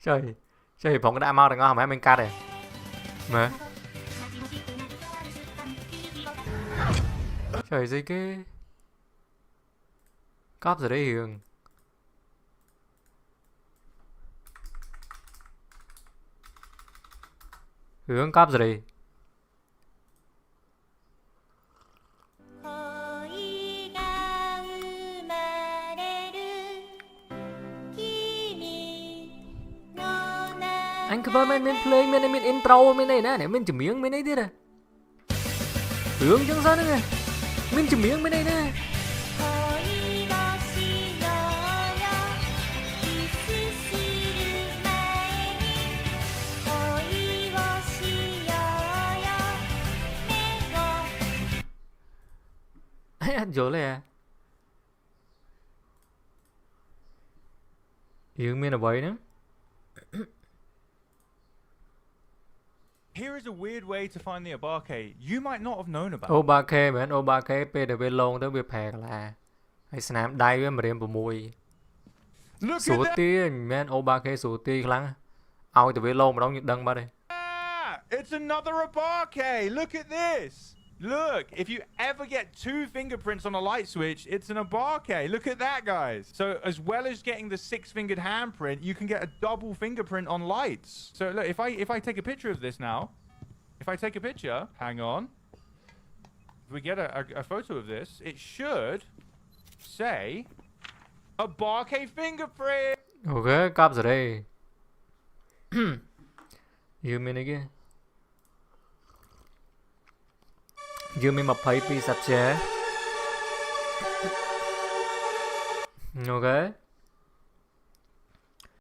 Trời, chơi phóng cái đã mau đừng có hỏng em mình cắt này mà. Trời gì cái cóp rồi đấy Hiền. Hướng cóp rồi đi. Anh cứ nói mình play mình intro mình này nè, mình chỉ miếng mình này đi nè. Hướng chẳng sao nữa. Mình chỉ miếng mình này nè. Anh dỗ lại à. Hướng mình là vậy nữa. Here is a weird way to find the Obake you might not have known about. Obake man, Obake ពេលដែលវាលងទៅវាប្រែកលាហើយស្នាមដៃវាម្រាម6 Look ស្រួល at that! ទាមែន Obake ស្រួលទាខ្លាំងឲ្យតែវាលងម្ដងយើងដឹងបាត់ហើយ It's another Obake! Look at this! Look, if you ever get 2 fingerprints on a light switch, it's an Obake. Look at that, guys. So as well as getting the 6-fingered handprint, you can get a double fingerprint on lights. So look, if I take a picture of this now, if I take a picture, hang on. If we get a photo of this, it should say Obake fingerprint. Ok, cắp rồi đây. Dư mình này kia. Dư mình 22 sạch sẽ. Ok.